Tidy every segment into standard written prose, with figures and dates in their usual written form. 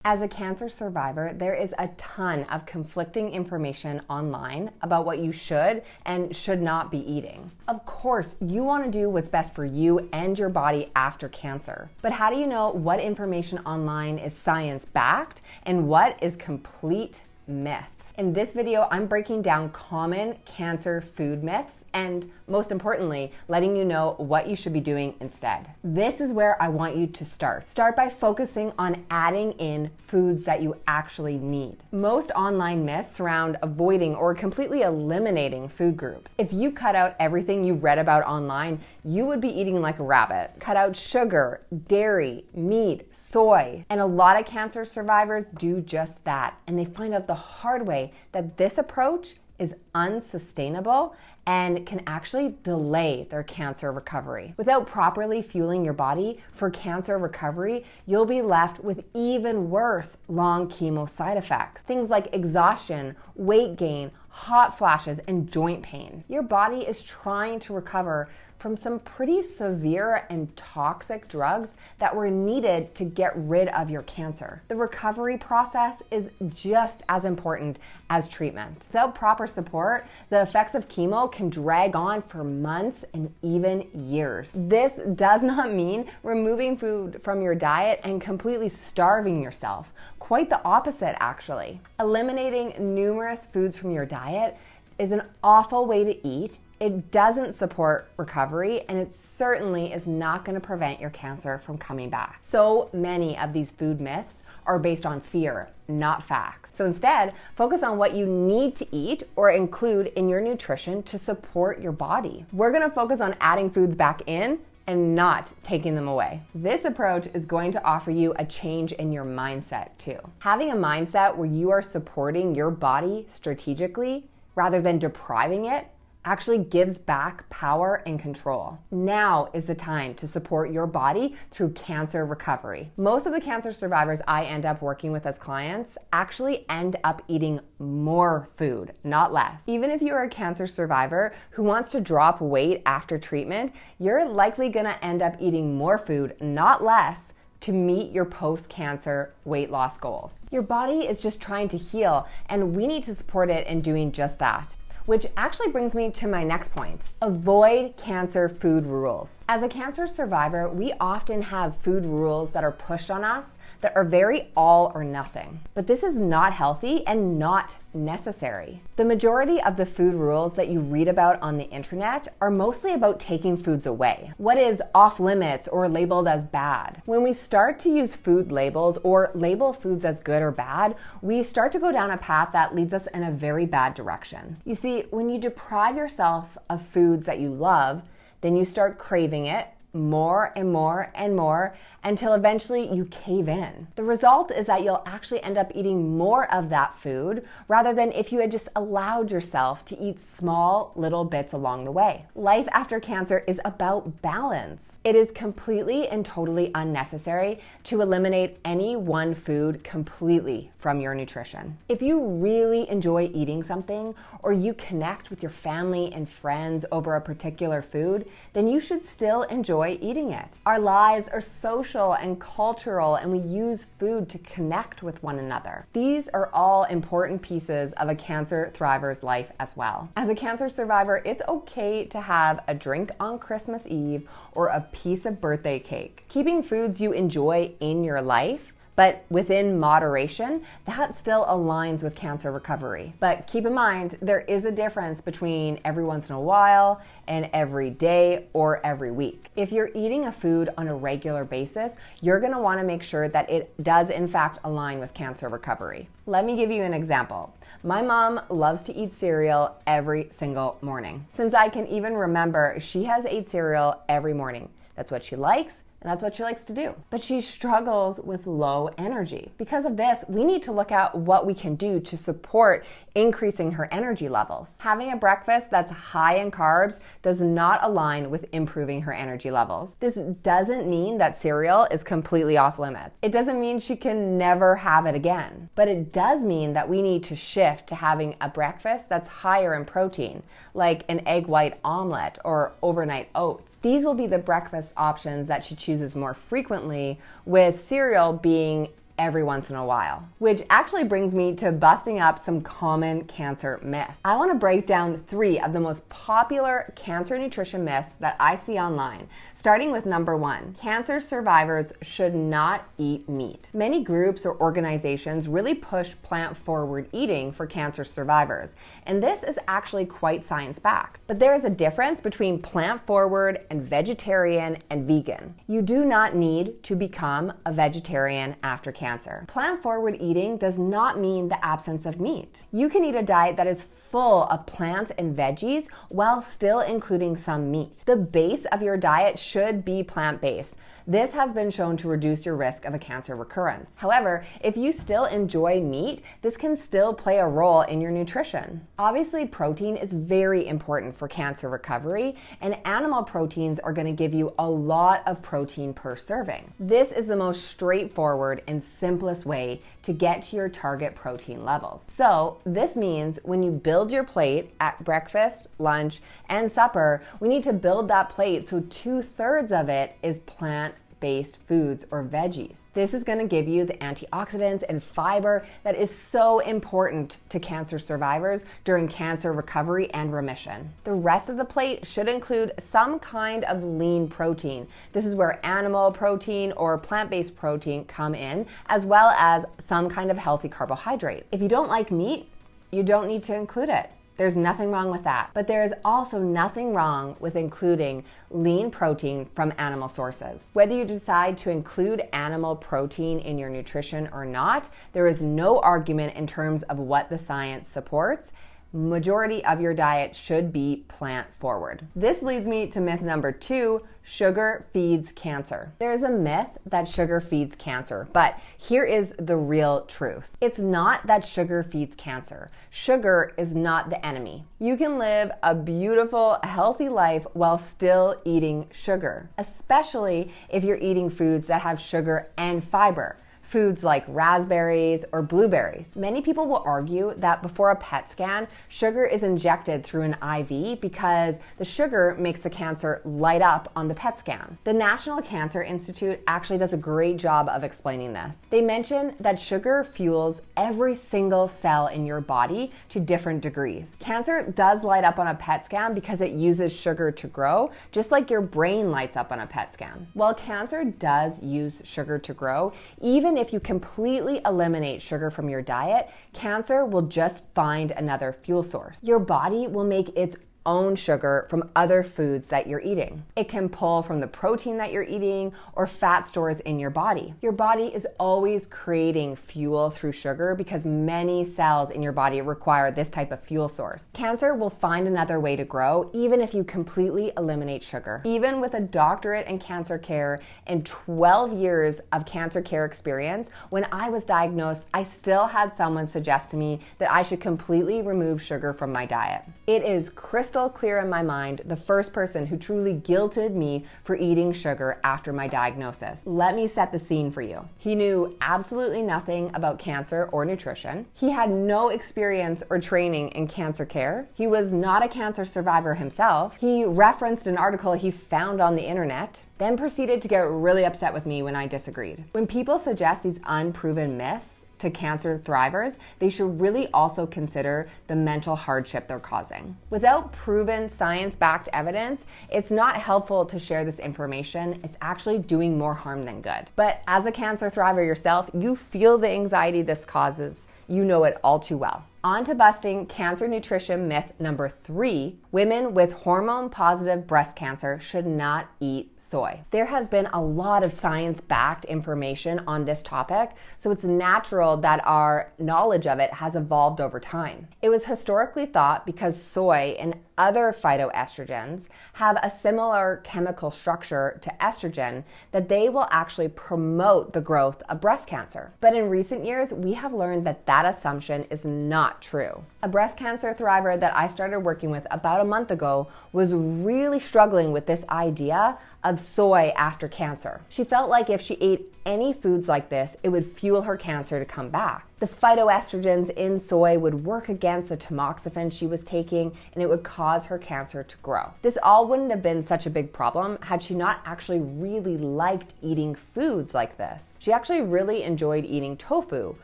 As a cancer survivor, there is a ton of conflicting information online about what you should and should not be eating. Of course, you want to do what's best for you and your body after cancer. But how do you know what information online is science-backed and what is complete myth? In this video, I'm breaking down common cancer food myths and, most importantly, letting you know what you should be doing instead. This is where I want you to start. Start by focusing on adding in foods that you actually need. Most online myths surround avoiding or completely eliminating food groups. If you cut out everything you read about online, you would be eating like a rabbit. Cut out sugar, dairy, meat, soy. And a lot of cancer survivors do just that, and they find out the hard way that this approach is unsustainable and can actually delay their cancer recovery. Without properly fueling your body for cancer recovery, you'll be left with even worse long chemo side effects. Things like exhaustion, weight gain, hot flashes, and joint pain. Your body is trying to recover from some pretty severe and toxic drugs that were needed to get rid of your cancer. The recovery process is just as important as treatment. Without proper support, the effects of chemo can drag on for months and even years. This does not mean removing food from your diet and completely starving yourself. Quite the opposite, actually. Eliminating numerous foods from your diet is an awful way to eat. It doesn't support recovery, and it certainly is not going to prevent your cancer from coming back. So many of these food myths are based on fear, not facts. So instead, focus on what you need to eat or include in your nutrition to support your body. We're going to focus on adding foods back in and not taking them away. This approach is going to offer you a change in your mindset too. Having a mindset where you are supporting your body strategically rather than depriving it actually gives back power and control. Now is the time to support your body through cancer recovery. Most of the cancer survivors I end up working with as clients actually end up eating more food, not less. Even if you're a cancer survivor who wants to drop weight after treatment, you're likely gonna end up eating more food, not less, to meet your post-cancer weight loss goals. Your body is just trying to heal, and we need to support it in doing just that. Which actually brings me to my next point. Avoid cancer food rules. As a cancer survivor, we often have food rules that are pushed on us that are very all or nothing. But this is not healthy and not necessary. The majority of the food rules that you read about on the internet are mostly about taking foods away. What is off limits or labeled as bad? When we start to use food labels or label foods as good or bad, we start to go down a path that leads us in a very bad direction. You see, when you deprive yourself of foods that you love, then you start craving it more and more and more until eventually you cave in. The result is that you'll actually end up eating more of that food rather than if you had just allowed yourself to eat small little bits along the way. Life after cancer is about balance. It is completely and totally unnecessary to eliminate any one food completely from your nutrition. If you really enjoy eating something or you connect with your family and friends over a particular food, then you should still enjoy eating it. Our lives are social and cultural, and we use food to connect with one another. These are all important pieces of a cancer thriver's life as well. As a cancer survivor, it's okay to have a drink on Christmas Eve or a piece of birthday cake. Keeping foods you enjoy in your life, but within moderation, that still aligns with cancer recovery. But keep in mind, there is a difference between every once in a while and every day or every week. If you're eating a food on a regular basis, you're gonna wanna make sure that it does in fact align with cancer recovery. Let me give you an example. My mom loves to eat cereal every single morning. Since I can even remember, she has ate cereal every morning. That's what she likes, and that's what she likes to do. But she struggles with low energy. Because of this, we need to look at what we can do to support increasing her energy levels. Having a breakfast that's high in carbs does not align with improving her energy levels. This doesn't mean that cereal is completely off limits. It doesn't mean she can never have it again. But it does mean that we need to shift to having a breakfast that's higher in protein, like an egg white omelet or overnight oats. These will be the breakfast options that she chooses more frequently, with cereal being every once in a while. Which actually brings me to busting up some common cancer myths. I want to break down 3 of the most popular cancer nutrition myths that I see online, starting with number 1. Cancer survivors should not eat meat. Many groups or organizations really push plant-forward eating for cancer survivors, and this is actually quite science-backed. But there is a difference between plant-forward and vegetarian and vegan. You do not need to become a vegetarian after cancer. Plant-forward eating does not mean the absence of meat. You can eat a diet that is full of plants and veggies while still including some meat. The base of your diet should be plant-based. This has been shown to reduce your risk of a cancer recurrence. However, if you still enjoy meat, this can still play a role in your nutrition. Obviously, protein is very important for cancer recovery, and animal proteins are going to give you a lot of protein per serving. This is the most straightforward and simplest way to get to your target protein levels. So, this means when you build your plate at breakfast, lunch, and supper, we need to build that plate so 2/3 of it is plant-based foods or veggies. This is going to give you the antioxidants and fiber that is so important to cancer survivors during cancer recovery and remission. The rest of the plate should include some kind of lean protein. This is where animal protein or plant-based protein come in, as well as some kind of healthy carbohydrate. If you don't like meat, you don't need to include it. There's nothing wrong with that. But there is also nothing wrong with including lean protein from animal sources. Whether you decide to include animal protein in your nutrition or not, there is no argument in terms of what the science supports. Majority of your diet should be plant forward. This leads me to myth number 2, sugar feeds cancer. There's a myth that sugar feeds cancer, but here is the real truth. It's not that sugar feeds cancer. Sugar is not the enemy. You can live a beautiful, healthy life while still eating sugar, especially if you're eating foods that have sugar and fiber. Foods like raspberries or blueberries. Many people will argue that before a PET scan, sugar is injected through an IV because the sugar makes the cancer light up on the PET scan. The National Cancer Institute actually does a great job of explaining this. They mention that sugar fuels every single cell in your body to different degrees. Cancer does light up on a PET scan because it uses sugar to grow, just like your brain lights up on a PET scan. While cancer does use sugar to grow, even if you completely eliminate sugar from your diet, cancer will just find another fuel source. Your body will make its own sugar from other foods that you're eating. It can pull from the protein that you're eating or fat stores in your body. Your body is always creating fuel through sugar because many cells in your body require this type of fuel source. Cancer will find another way to grow even if you completely eliminate sugar. Even with a doctorate in cancer care and 12 years of cancer care experience, when I was diagnosed, I still had someone suggest to me that I should completely remove sugar from my diet. It is crystal clear in my mind the first person who truly guilted me for eating sugar after my diagnosis. Let me set the scene for you. He knew absolutely nothing about cancer or nutrition. He had no experience or training in cancer care. He was not a cancer survivor himself. He referenced an article he found on the internet, then proceeded to get really upset with me when I disagreed. When people suggest these unproven myths to cancer thrivers, they should really also consider the mental hardship they're causing. Without proven science-backed evidence, it's not helpful to share this information. It's actually doing more harm than good. But as a cancer thriver yourself, you feel the anxiety this causes. You know it all too well. On to busting cancer nutrition myth number 3. Women with hormone-positive breast cancer should not eat soy. There has been a lot of science-backed information on this topic, so it's natural that our knowledge of it has evolved over time. It was historically thought because soy and other phytoestrogens have a similar chemical structure to estrogen that they will actually promote the growth of breast cancer. But in recent years, we have learned that that assumption is not true. A breast cancer thriver that I started working with about a month ago was really struggling with this idea of soy after cancer. She felt like if she ate any foods like this, it would fuel her cancer to come back. The phytoestrogens in soy would work against the tamoxifen she was taking, and it would cause her cancer to grow. This all wouldn't have been such a big problem had she not actually really liked eating foods like this. She actually really enjoyed eating tofu,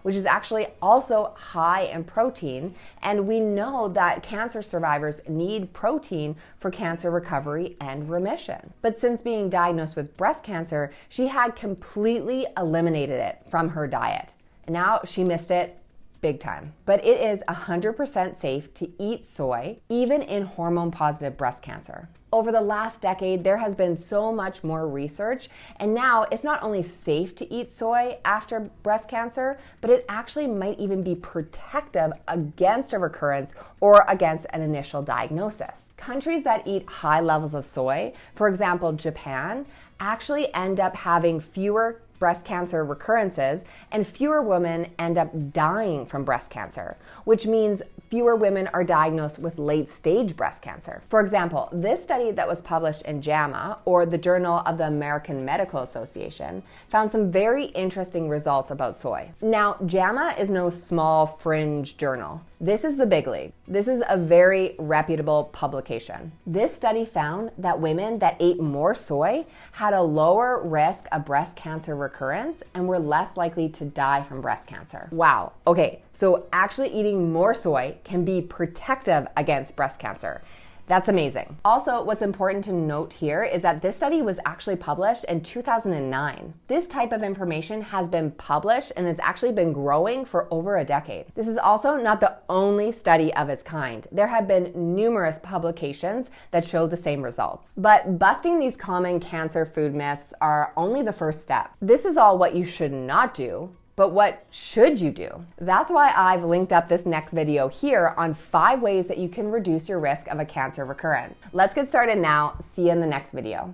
which is actually also high in protein, and we know that cancer survivors need protein for cancer recovery and remission. But since being diagnosed with breast cancer, she had completely eliminated it from her diet. And now she missed it big time. But it is 100% safe to eat soy, even in hormone-positive breast cancer. Over the last decade, there has been so much more research, and now it's not only safe to eat soy after breast cancer, but it actually might even be protective against a recurrence or against an initial diagnosis. Countries that eat high levels of soy, for example, Japan, actually end up having fewer breast cancer recurrences, and fewer women end up dying from breast cancer, which means fewer women are diagnosed with late-stage breast cancer. For example, this study that was published in JAMA, or the Journal of the American Medical Association, found some very interesting results about soy. Now, JAMA is no small fringe journal. This is the big league. This is a very reputable publication. This study found that women that ate more soy had a lower risk of breast cancer recurrence and were less likely to die from breast cancer. Wow. Okay, so actually eating more soy can be protective against breast cancer. That's amazing. Also, what's important to note here is that this study was actually published in 2009. This type of information has been published and has actually been growing for over a decade. This is also not the only study of its kind. There have been numerous publications that show the same results. But busting these common cancer food myths are only the first step. This is all what you should not do. But what should you do? That's why I've linked up this next video here on 5 ways that you can reduce your risk of a cancer recurrence. Let's get started now. See you in the next video.